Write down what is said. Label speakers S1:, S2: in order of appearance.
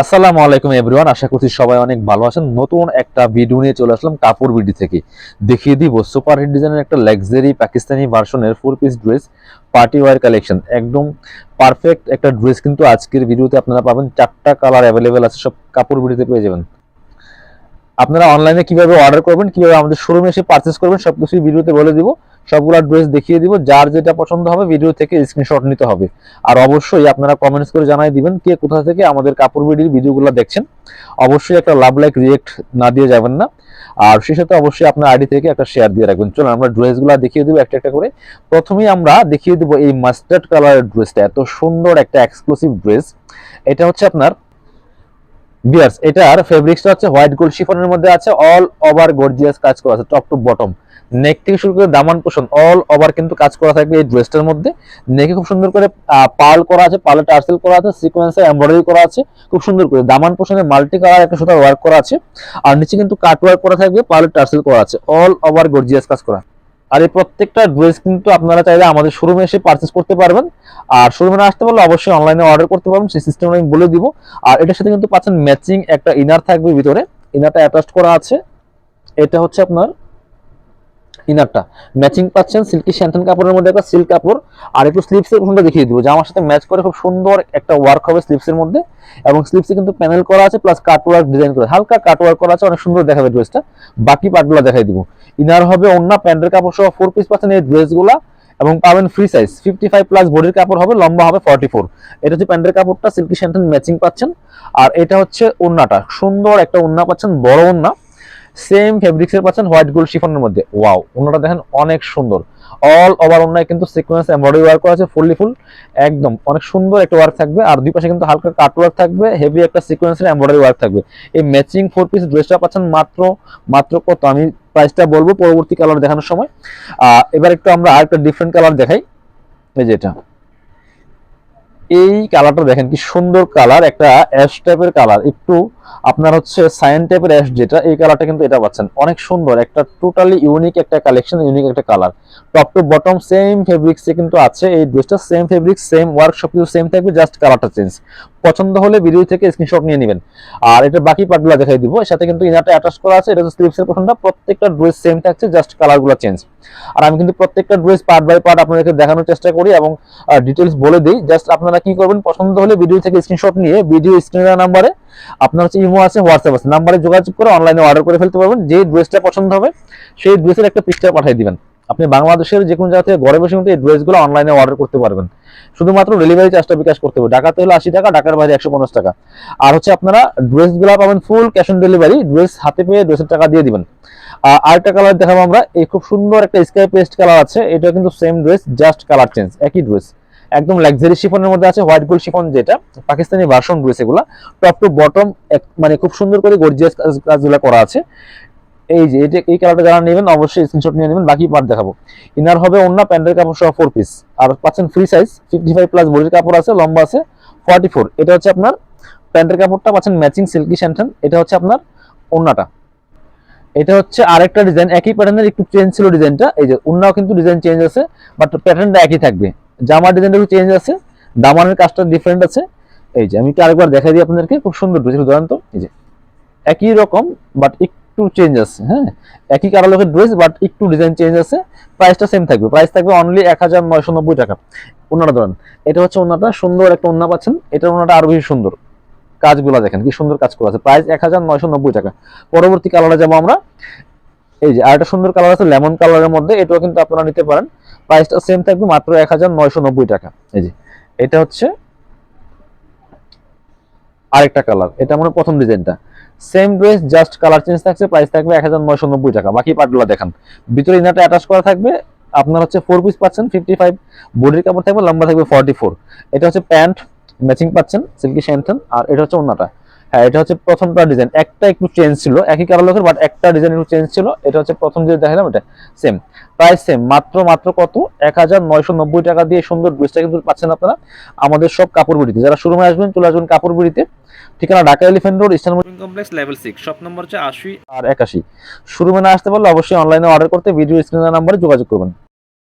S1: আসসালামু আলাইকুম এভরিওয়ান, আশা করছি সবাই অনেক ভালো আছেন। নতুন একটা ভিডিও নিয়ে চলে আসলাম কাপড় বিডি থেকে। দেখিয়ে দিব সুপার হিট ডিজাইনের একটা লাক্সারি পাকিস্তানি ভার্সনের 4 piece dress party wear collection. একদম পারফেক্ট একটা ড্রেস কিন্তু আজকের ভিডিওতে আপনারা পাবেন। 4টা কালার অ্যাভেলেবেল আছে, সব কাপড় বিডিতে পেয়ে যাবেন। আপনারা অনলাইনে কিভাবে অর্ডার করবেন, কিভাবে আমাদের শোরুমে এসে পারচেস করবেন, সবকিছু ভিডিওতে বলে দিব। সবগুলা ড্রেস দেখিয়ে দিব, যার যেটা পছন্দ হবে ভিডিও থেকে স্ক্রিনশট নিতে হবে। আর অবশ্যই আপনারা কমেন্টস করে জানাই দিবেন কে কোথা থেকে আমাদের কাপড় বিডির ভিডিওগুলো দেখছেন। অবশ্যই একটা লাভ লাইক রিয়েক্ট না দিয়ে যাবেন না। আর সেই সাথে অবশ্যই আপনার আইডি থেকে একটা শেয়ার দিয়ে রাখবেন। চলুন আমরা ড্রেসগুলো দেখিয়ে দিব একটা একটা করে। প্রথমেই আমরা দেখিয়ে দিব এই মাস্টার্ড কালারের ড্রেসটা। এত সুন্দর একটা এক্সক্লুসিভ ড্রেস। এটা হচ্ছে আপনার বিয়ার্স, এটার ফেব্রিক্সটা হচ্ছে হোয়াইট গোল্ড শিফনের মধ্যে আছে। অল ওভার গর্জিয়াস কাজ করা আছে টপ টু বটম। নেক থেকে শুরু করে দামান পোষণ অল ওভার কিন্তু কাজ করা থাকবে এই ড্রেসটার মধ্যে। নেকে খুব সুন্দর করে পার্ল করা আছে, পার্লে টার্সেল করা আছে, সিকোয়েন্সে এমব্রয়ডারি করা আছে খুব সুন্দর করে। দামান পোষণে মাল্টি কালার একটা সুতার ওয়ার্ক করা আছে। আর নিচে কিন্তু কাট ওয়ার্ক করা থাকবে, পার্লে টার্সেল করা আছে, অল ওভার গর্জিয়াস কাজ করা। আর এই প্রত্যেকটা ড্রেস কিন্তু আপনারা চাইলে আমাদের শোরুমে এসে পারচেস করতে পারবেন। আর শোরুমে না আসতে পারলে অবশ্যই অনলাইনে অর্ডার করতে পারবেন, সেই সিস্টেম আমি বলে দিব। আর এটার সাথে কিন্তু পাচ্ছেন ম্যাচিং একটা ইনার থাকবে ভিতরে। ইনারটা অ্যাটাচ করা আছে। এটা হচ্ছে আপনার ইনারটা ম্যাচিং পাচ্ছেন সিল্কি শ্যান্টন কাপড়ের মধ্যে, একটা সিল্ক কাপড়। আর একটু স্লিপসের কোনটা দেখিয়ে দিব, জামার সাথে ম্যাচ করে খুব সুন্দর একটা ওয়ার্ক হবে স্লিপসের মধ্যে। এবং স্লিপসে কিন্তু প্যানেল করা আছে, প্লাস কাট ওয়ার্ক ডিজাইন করা, হালকা কাট ওয়ার্ক করা আছে, অনেক সুন্দর দেখাবে ড্রেসটা। বাকি পার্টগুলো দেখাই দিব। ইনার হবে ওন্না, প্যান্টের কাপড় সহ 4 পিস পাচ্ছেন এই ড্রেসগুলা। এবং পাবেন ফ্রি সাইজ 55+ বডির কাপড় হবে, লম্বা হবে 44। এটা হচ্ছে প্যান্টের কাপড়টা, সিল্কি শ্যান্টন ম্যাচিং পাচ্ছেন। আর এটা হচ্ছে ওন্নাটা, সুন্দর একটা ওন্না পাচ্ছেন, বড় ওন্না। সেম ফেব্রিক্সের পাচ্ছেন হোয়াইট গোল্ড শিফনের মধ্যে। ওয়াও, ওন্নাটা দেখেন অনেক সুন্দর। অল ওভার ওন্নায় কিন্তু সিকোয়েন্স এমব্রয়ডারি ওয়ার্ক করা আছে, ফুললি ফুল একদম অনেক সুন্দর একটা ওয়ার্ক থাকবে। আর দুই পাশে কিন্তু হালকা কাট ওয়ার্ক থাকবে, হেভি একটা সিকোয়েন্সের এমব্রয়ডারি ওয়ার্ক থাকবে। এই ম্যাচিং 4 পিস ড্রেসটা পাচ্ছেন মাত্র মাত্র কত, আমি প্রাইসটা বলবো পরবর্তী কালার দেখানোর সময়। এবার একটু আমরা আরেকটা ডিফারেন্ট কালার দেখাই। এই যেটা, এই কালারটা দেখেন কি সুন্দর কালার, একটা অ্যাশ টাইপের কালার, একটু আপনার হচ্ছে সায়ান টাইপের অ্যাশ, যেটা এই কালারটা কিন্তু এটা পাচ্ছেন অনেক সুন্দর একটা টোটালি ইউনিক একটা কালেকশন, ইউনিক একটা colour. Top to bottom same ফেব্রিক্সে কিন্তু আছে এই ড্রেসটা, সেম ফেব্রিক্স সেম ওয়ার্ক সবকিছু সেম থাকবে, জাস্ট কালারটা চেঞ্জ। পছন্দ হলে ভিডিও থেকে স্ক্রিনশট নিয়ে নেবেন। আর এটা বাকি পার্টগুলো দেখাই দিব। এর সাথে কিন্তু ইনারটা অ্যাটাচ করা আছে, এটা হচ্ছে স্লিভসের পোর্শনটা। প্রত্যেকটা ড্রেস সেম থাকছে, জাস্ট কালারগুলো চেঞ্জ। আর আমি কিন্তু প্রত্যেকটা ড্রেস পার্ট বাই পার্ট আপনাদেরকে দেখানোর চেষ্টা করি এবং ডিটেলস বলে দিই। জাস্ট আপনারা কি করবেন, পছন্দ হলে ভিডিও থেকে স্ক্রিনশট নিয়ে ভিডিও স্ক্রিনের নাম্বারে আপনার হচ্ছে ইমো আছে, হোয়াটসঅ্যাপ আছে, নাম্বারে যোগাযোগ করে অনলাইনে অর্ডার করে ফেলতে পারবেন। যে ড্রেসটা পছন্দ হবে সেই ড্রেসের একটা পিকচার পাঠিয়ে দিবেন। আপনি বাংলাদেশের যে কোনো জায়গা থেকে ঘরে বসে কিন্তু এই ড্রেসগুলো অনলাইনে অর্ডার করতে পারবেন। শুধুমাত্র ডেলিভারি চার্জটা বিকাশ করতে হবে। ঢাকাতে হলে 80 টাকা, ঢাকার বাইরে 150 টাকা। আর হচ্ছে আপনারা ড্রেসগুলো পাবেন full cash on delivery, dress হাতে পেয়ে ড্রেসের টাকা দিয়ে দিবেন। আরেকটা কালার দেখাবো আমরা। এই খুব সুন্দর একটা স্কাই পেস্ট কালার আছে, এটা কিন্তু same dress, just colour change, একই ড্রেস। একদম লাক্সারি শিফনের মধ্যে আছে, হোয়াইট গোল্ড শিফন, যেটা পাকিস্তানি ভার্সন ড্রেস। এগুলা টপ টু বটম মানে খুব সুন্দর করে গর্জিয়াস কাজগুলো করা আছে। এই যে এটা, এই কালারটা যারা নেবেন অবশ্যই স্ক্রিনশট নিয়ে নেবেন। বাকি পার্ট দেখাবো। ইনার হবে ওন্না, প্যান্টের কাপড় সহ 4 পিস। আর পাচ্ছেন ফ্রি সাইজ 55+ বডির কাপড় আছে, লম্বা আছে 44। এটা হচ্ছে আপনার প্যান্টের কাপড়টা পাচ্ছেন ম্যাচিং সিল্কি শ্যান্টন। এটা হচ্ছে আপনার ওন্নাটা। এটা হচ্ছে আরেকটা ডিজাইন, একই প্যাটার্নের, একটু চেঞ্জ ছিল ডিজাইনটা। এই যে ওন্নাও কিন্তু ডিজাইন চেঞ্জ আছে, বাট প্যাটার্নটা একই থাকবে। জামার ডিজাইনটা একটু চেঞ্জ আছে, দামানের কাজটা ডিফারেন্ট আছে। এই যে আমি একটু আরেকবার দেখাই দিই আপনাদেরকে, খুব সুন্দর ড্রেস ধরেন তো। এই যে একই রকম বাট একটু চেঞ্জ আছে। হ্যাঁ, একই কালারের ড্রেস বাট একটু ডিজাইন চেঞ্জ আছে। প্রাইসটা সেম থাকবে, প্রাইস থাকবে অনলি 1990 টাকা। ওন্নাটা ধরেন, এটা হচ্ছে ওন্নাটা, সুন্দর একটা ওন্না পাচ্ছেন। এটার ওন্নাটা আরো বেশি সুন্দর, কাজগুলো দেখেন কি সুন্দর কাজ করা আছে। প্রাইস 1990 টাকা। পরবর্তী কালারে যাবো আমরা। এই যে আরেকটা সুন্দর কালার আছে লেমন কালারের মধ্যে, এটাও কিন্তু আপনারা নিতে পারেন। প্রাইসটা সেম থাকবে, মাত্র 1990 টাকা। এই যে এটা হচ্ছে আরেকটা কালার, এটা মানে প্রথম ডিজাইনটা। Same dress, just colour change থাকছে, প্রাইস থাকবে 1990 টাকা। বাকি পার্টগুলো দেখান। ভিতরে ইনারটা অ্যাটাচ করা থাকবে। আপনার হচ্ছে 4 পিস পাচ্ছেন, 55 বডির কাপড় থাকবে, লম্বা থাকবে 44। এটা হচ্ছে প্যান্ট ম্যাচিং পাচ্ছেন সিল্কি শ্যান্টন। আর এটা হচ্ছে ওন্নাটা। হ্যাঁ, এটা হচ্ছে প্রথমটা ডিজাইন, একটা একটু চেঞ্জ ছিল, একই কালার বাট একটা ডিজাইন একটু চেঞ্জ ছিল। এটা হচ্ছে প্রথম যে দেখালাম, এটা সেম প্রাইস সেম, মাত্র মাত্র কত, 1990 টাকা দিয়ে সুন্দর ড্রেসটা কিন্তু পাচ্ছেন আপনারা আমাদের সব কাপড় বিড়িতে। যারা শোরুমে আসবেন চলে আসবেন কাপড় বিড়িতে। ঠিকানা Dhaka elephant road, eastern complex, level 6, shop number হচ্ছে 80 আর 81। শোরুমে না আসতে পারলে অবশ্যই অনলাইনে অর্ডার করতে ভিডিও স্ক্রিনের নাম্বারে যোগাযোগ করবেন।